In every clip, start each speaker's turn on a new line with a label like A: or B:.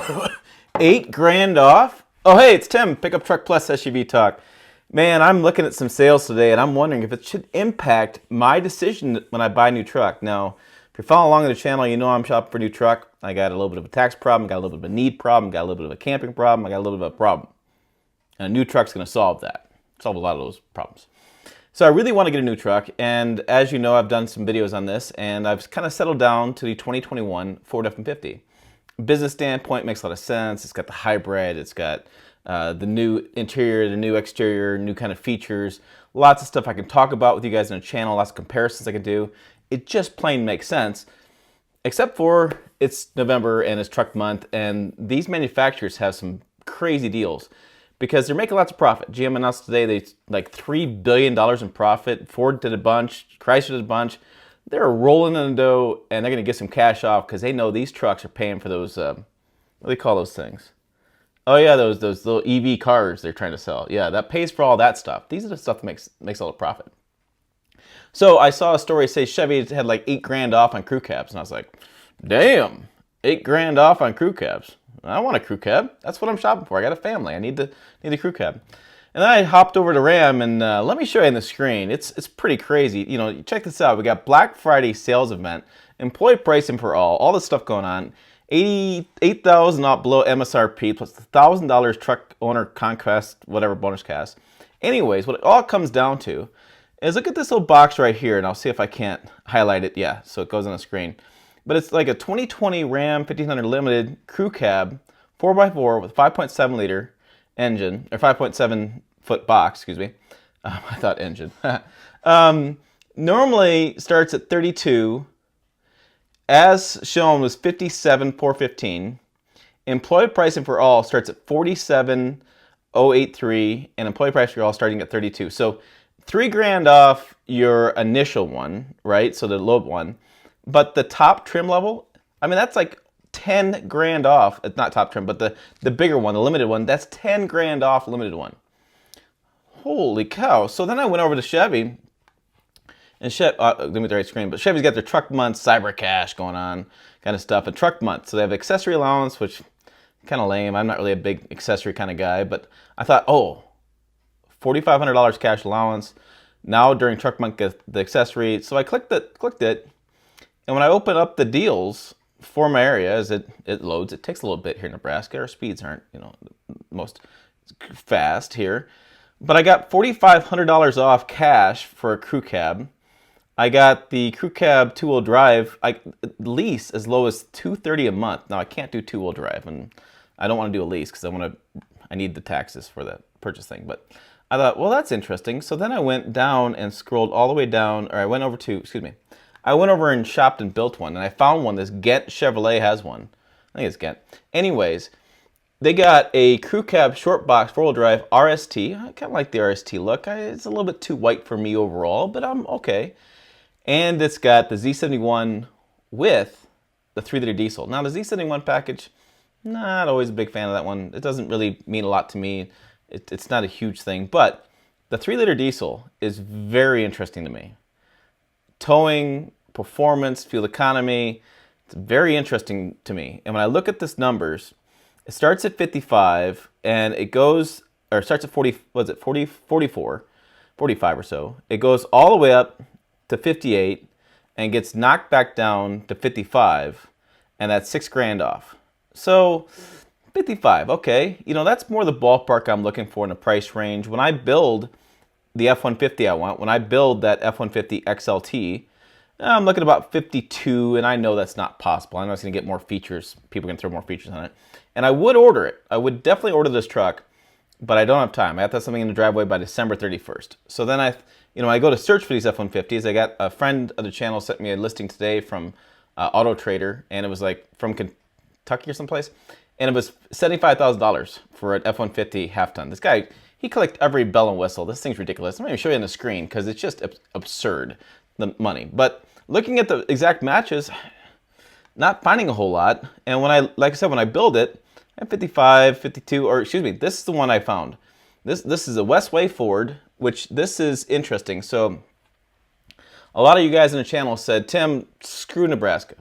A: $8,000 off? Oh, hey, it's Tim, Pickup Truck Plus SUV Talk. Man, I'm looking at some sales today and I'm wondering if it should impact my decision when I buy a new truck. Now, if you're following along on the channel, you know I'm shopping for a new truck. I got a little bit of a tax problem, got a little bit of a need problem, got a little bit of a camping problem, I got a little bit of a problem. And a new truck's gonna solve that. Solve a lot of those problems. So I really want to get a new truck, and as you know, I've done some videos on this, and I've kind of settled down to the 2021 Ford F-150. Business standpoint, makes a lot of sense. It's got the hybrid, it's got the new interior, the new exterior, new kind of features, lots of stuff I can talk about with you guys on the channel, lots of comparisons I can do. It just plain makes sense, except for it's November and it's truck month, and these manufacturers have some crazy deals because they're making lots of profit. GM announced today they like $3 billion in profit. Ford did a bunch, Chrysler did a bunch. They're rolling in the dough, and they're going to get some cash off because they know these trucks are paying for those, what do they call those things? Oh yeah, those little EV cars they're trying to sell. Yeah, that pays for all that stuff. These are the stuff that makes all the profit. So I saw a story say Chevy had like $8,000 off on crew cabs, and I was like, damn, $8,000 off on crew cabs. I want a crew cab. That's what I'm shopping for. I got a family. I need the crew cab. And then I hopped over to Ram, and let me show you on the screen. It's pretty crazy. You know, check this out. We got Black Friday sales event, employee pricing for all this stuff going on. $88,000 off below MSRP plus $1,000 truck owner conquest, whatever bonus cash. Anyways, what it all comes down to is look at this little box right here, and I'll see if I can't highlight it. Yeah, so it goes on the screen. But it's like a 2020 Ram 1500 Limited crew cab, 4x4 with 5.7 liter engine, or 5.7 foot box, excuse me. I thought engine. Normally starts at 32, as shown was 57,415. Employee pricing for all starts at 47,083, and employee price for all starting at 32. So $3,000 off your initial one, right? So the low one. But the top trim level, I mean, that's like $10,000 off. It's not top trim, but the bigger one, the limited one, that's $10,000 off limited one. Holy cow. So then I went over to Chevy, and let me the right screen, but Chevy's got their truck month, cyber cash going on, kind of stuff, and truck month. So they have accessory allowance, which kind of lame. I'm not really a big accessory kind of guy, but I thought, oh, $4,500 cash allowance. Now during truck month, get the accessory. So I clicked it. And when I open up the deals for my area, as it loads, it takes a little bit here in Nebraska. Our speeds aren't, you know, most fast here. But I got $4,500 off cash for a crew cab. I got the crew cab two-wheel drive, lease as low as $230 a month. Now I can't do two-wheel drive, and I don't want to do a lease because I need the taxes for the purchase thing. But I thought, well, that's interesting. So then I went down and scrolled all the way down, or I went over and shopped and built one, and I found one. This Ghent Chevrolet has one. I think it's Ghent. Anyways, they got a crew cab short box 4-wheel drive RST. I kind of like the RST look. It's a little bit too white for me overall, but I'm okay. And it's got the Z71 with the 3-liter diesel. Now the Z71 package, not always a big fan of that one. It doesn't really mean a lot to me. It's not a huge thing, but the 3-liter diesel is very interesting to me. Towing, performance, fuel economy, it's very interesting to me. And when I look at this numbers, it starts at 55 and it goes, or starts at 40, was it 40, 44, 45 or so. It goes all the way up to 58 and gets knocked back down to 55, and that's $6,000 off. So 55, okay. You know, that's more the ballpark I'm looking for in a price range. When I build the F-150 I want, when I build that F-150 XLT, I'm looking at about 52, and I know that's not possible. I know it's going to get more features. People can throw more features on it. And I would order it. I would definitely order this truck, but I don't have time. I have to have something in the driveway by December 31st. So then I go to search for these F-150s. I got a friend of the channel sent me a listing today from Auto Trader, and it was like from Kentucky or someplace, and it was $75,000 for an F-150 half-ton. This guy, he collects every bell and whistle. This thing's ridiculous. I'm not even show you on the screen because it's just absurd, the money. But looking at the exact matches, not finding a whole lot. And like I said, when I build it, I have 55, 52, or excuse me, this is the one I found. This is a Westway Ford, which this is interesting. So a lot of you guys in the channel said, Tim, screw Nebraska.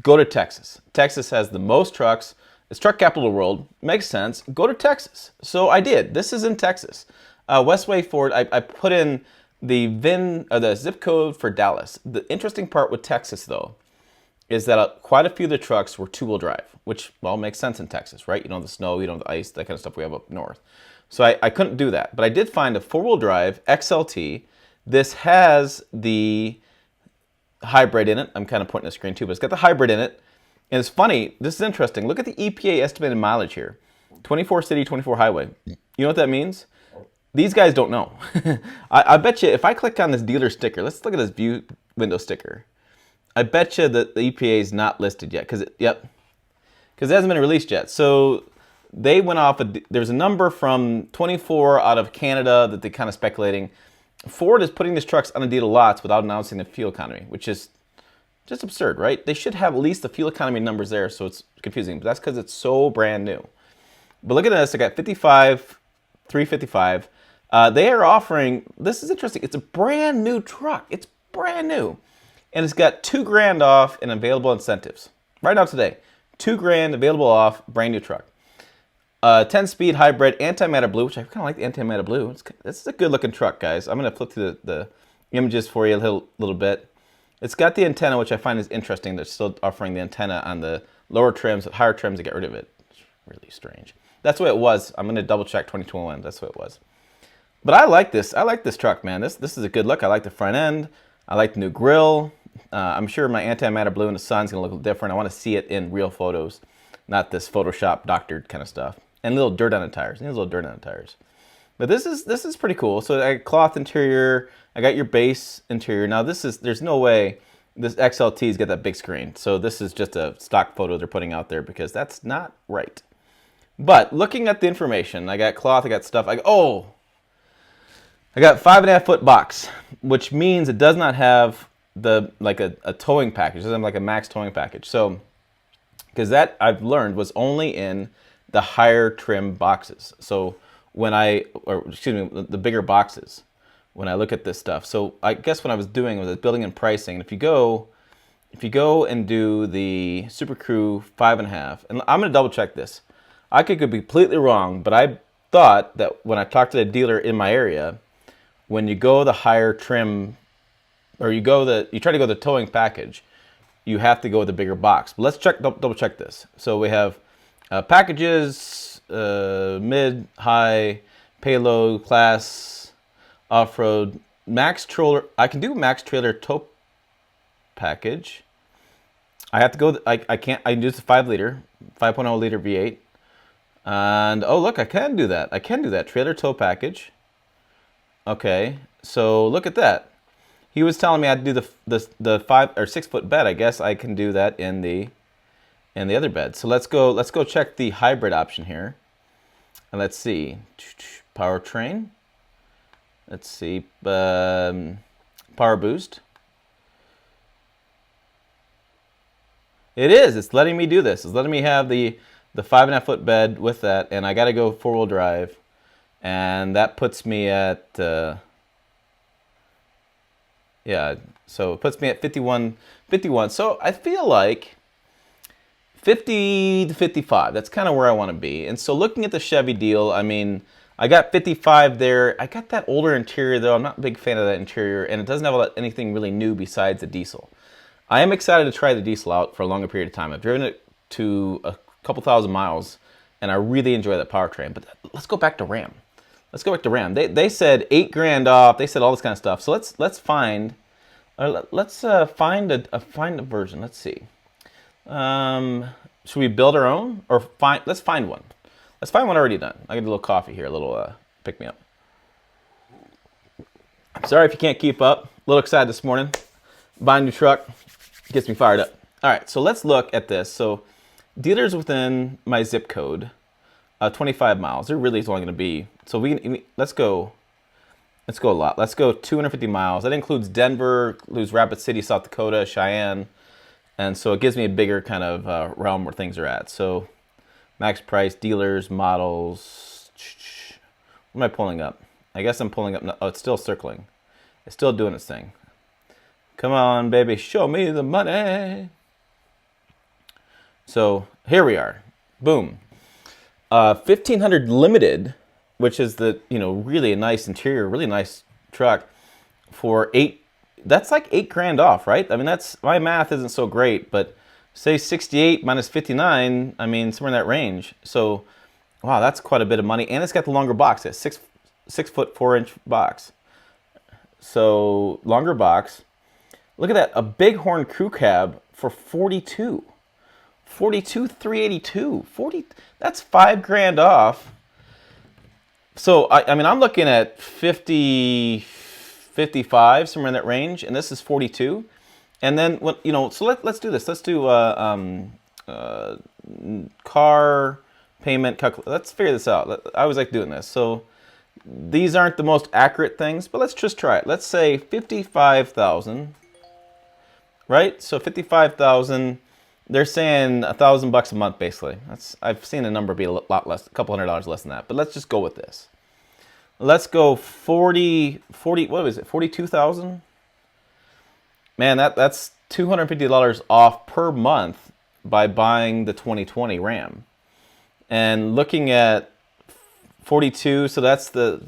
A: go to Texas. Texas has the most trucks. It's truck capital of the world. Makes sense. Go to Texas. So I did. This is in Texas. Westway Ford, I put in the VIN, or the zip code for Dallas. The interesting part with Texas, though, is that quite a few of the trucks were two-wheel drive, which, well, makes sense in Texas, right? You don't have the snow, you don't have the ice, that kind of stuff we have up north. So I couldn't do that. But I did find a four-wheel drive XLT. This has the hybrid in it. I'm kind of pointing the screen too, but it's got the hybrid in it. And it's funny, this is interesting. Look at the EPA estimated mileage here. 24 city, 24 highway. You know what that means? These guys don't know. I bet you if I click on this dealer sticker, let's look at this view window sticker. I bet you that the EPA is not listed yet, because it hasn't been released yet. So they went off, there's a number from 24 out of Canada that they're kind of speculating. Ford is putting these trucks on the dealer lots without announcing the fuel economy, which is just absurd, right? They should have at least the fuel economy numbers there, so it's confusing. But that's because it's so brand new. But look at this. I got 55, 355. They are offering, this is interesting, it's a brand new truck. It's brand new. And it's got $2,000 off in available incentives. Right now today, $2,000 available off, brand new truck. 10-speed hybrid antimatter blue, which I kind of like the antimatter blue. This is a good looking truck, guys. I'm going to flip through the images for you a little bit. It's got the antenna, which I find is interesting. They're still offering the antenna on the lower trims. At higher trims, they get rid of it. It's really strange. That's the way it was. I'm going to double check 2021. That's the way it was. But I like this. I like this truck, man. This is a good look. I like the front end. I like the new grille. I'm sure my antimatter blue in the sun is going to look different. I want to see it in real photos, not this Photoshop doctored kind of stuff. And little dirt on the tires. There's a little dirt on the tires. But this is pretty cool. So I got cloth interior. I got your base interior. Now there's no way this XLT's got that big screen. So this is just a stock photo they're putting out there because that's not right. But looking at the information, I got cloth, I got stuff. I got 5.5 foot box, which means it does not have a towing package. It doesn't have like a max towing package. So because that I've learned was only in the higher trim boxes. So the bigger boxes when I look at this stuff. So I guess what I was doing was building and pricing. And if you go and do the Super Crew 5.5, and I'm going to double check this. I could be completely wrong, but I thought that when I talked to the dealer in my area, when you go the higher trim, or you try to go the towing package, you have to go with the bigger box. But let's double check this. So we have packages, mid, high, payload, class, off-road, max trailer. I can do max trailer tow package. I have to go, I can do the 5 liter, 5.0 liter V8. And, oh look, I can do that. Trailer tow package. Okay, so look at that. He was telling me I had to do the 5 or 6 foot bed. I guess I can do that in the other bed. So let's go check the hybrid option here. And let's see. Powertrain. Let's see. Power boost. It is. It's letting me do this. It's letting me have the 5.5 foot bed with that, and I got to go 4-wheel drive, and that puts me at so it puts me at 51. So I feel like 50 to 55. That's kind of where I want to be. And so looking at the Chevy deal, I mean, I got 55 there. I got that older interior though. I'm not a big fan of that interior, and it doesn't have anything really new besides the diesel. I am excited to try the diesel out for a longer period of time. I've driven it to a couple thousand miles, and I really enjoy that powertrain. But let's go back to Ram. They said $8,000 off. They said all this kind of stuff. So let's find find a version. Let's see. Should we build our own or let's find one. Let's find one already done. I got a little coffee here, a little pick me up. Sorry if you can't keep up. A little excited this morning. Buying a new truck gets me fired up. All right, so let's look at this. So dealers within my zip code, 25 miles. There really is only going to be. So let's go a lot. Let's go 250 miles. That includes Denver, includes Rapid City, South Dakota, Cheyenne. And so it gives me a bigger kind of realm where things are at. So max price, dealers, models. What am I pulling up? I guess I'm pulling up. Oh, it's still circling. It's still doing its thing. Come on, baby, show me the money. So here we are. Boom. 1500 Limited, which is the, really a nice interior, really nice truck for that's like 8 grand off, right? I mean, my math isn't so great, but say 68 minus 59, I mean, somewhere in that range. So, wow, that's quite a bit of money. And it's got the longer box. It's 6'4" box. So, longer box. Look at that, a Bighorn crew cab for 42. 42,382. That's 5 grand off. So, I mean, I'm looking at 50, 55, somewhere in that range, and this is 42. And then, so let's do this. Let's do car payment calculator. Let's figure this out. I always like doing this. So these aren't the most accurate things, but let's just try it. Let's say 55,000, right? So 55,000. They're saying $1,000 a month, basically. I've seen a number be a lot less, a couple $100 less than that. But let's just go with this. Let's go 40. What was it? 42,000. Man, that's $250 off per month by buying the 2020 Ram. And looking at 42, so that's not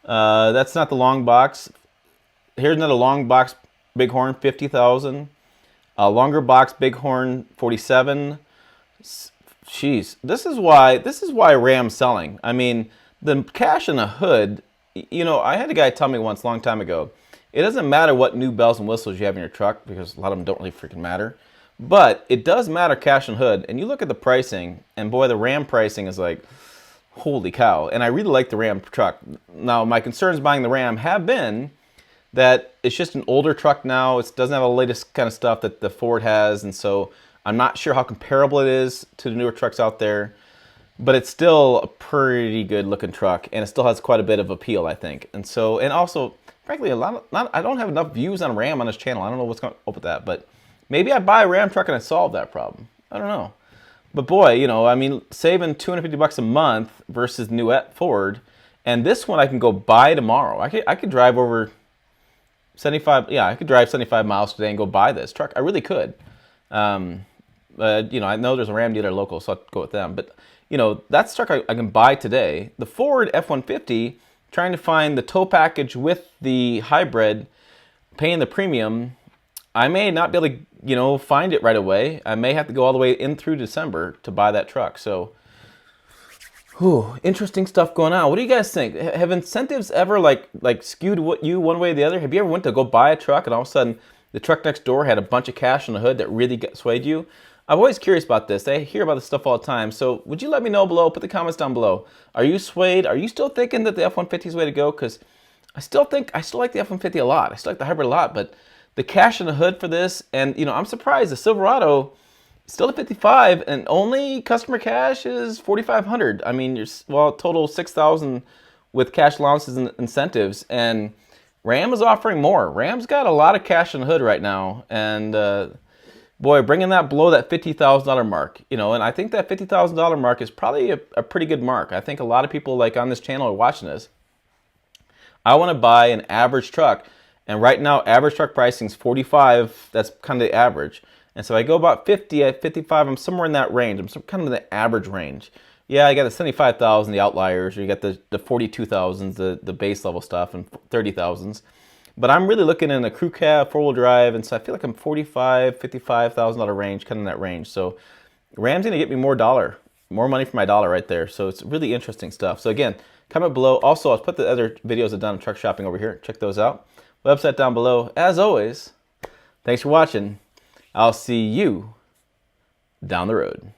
A: the long box. Here's another long box Bighorn, 50,000. A longer box Bighorn, 47. Jeez, this is why Ram's selling. I mean, the cash in the hood. I had a guy tell me once, a long time ago, it doesn't matter what new bells and whistles you have in your truck, because a lot of them don't really freaking matter. But it does matter cash and hood. And you look at the pricing, and boy, the Ram pricing is like, holy cow. And I really like the Ram truck. Now, my concerns buying the Ram have been that it's just an older truck now. It doesn't have the latest kind of stuff that the Ford has. And so I'm not sure how comparable it is to the newer trucks out there. But it's still a pretty good looking truck. And it still has quite a bit of appeal, I think. And also, frankly, I don't have enough views on Ram on this channel. I don't know what's going on with that. But maybe I buy a Ram truck and I solve that problem. I don't know. But boy, I mean, saving $250 a month versus new Ford. And this one I can go buy tomorrow. I could drive over 75, I could drive 75 miles today and go buy this truck. I really could. I know there's a Ram dealer local, so I'll go with them. But, that's truck I can buy today. The Ford F-150, trying to find the tow package with the hybrid, paying the premium, I may not be able to, find it right away. I may have to go all the way in through December to buy that truck. So, interesting stuff going on. What do you guys think? Have incentives ever like skewed you one way or the other? Have you ever went to go buy a truck and all of a sudden the truck next door had a bunch of cash in the hood that really swayed you? I'm always curious about this. I hear about this stuff all the time. So would you let me know below? Put the comments down below. Are you swayed? Are you still thinking that the F-150 is the way to go? Because I still like the F-150 a lot. I still like the hybrid a lot. But the cash in the hood for this, and I'm surprised the Silverado still at 55, and only customer cash is 4,500. I mean, total 6,000 with cash allowances and incentives. And Ram is offering more. Ram's got a lot of cash in the hood right now, and boy, bringing that below that $50,000 mark, and I think that $50,000 mark is probably a pretty good mark. I think a lot of people on this channel are watching this. I want to buy an average truck, and right now average truck pricing is 45. That's kind of the average. And so I go about 50 at 55. I'm somewhere in that range. I'm kind of in the average range. Yeah, I got the 75,000, the outliers, or you got the 42,000s, the base level stuff, and 30,000s. But I'm really looking in a crew cab, 4-wheel drive, and so I feel like I'm $55,000 range, kind of in that range. So Ram's gonna get me more money for my dollar right there. So it's really interesting stuff. So again, comment below. Also, I'll put the other videos I've done on truck shopping over here. Check those out. Website down below. As always, thanks for watching. I'll see you down the road.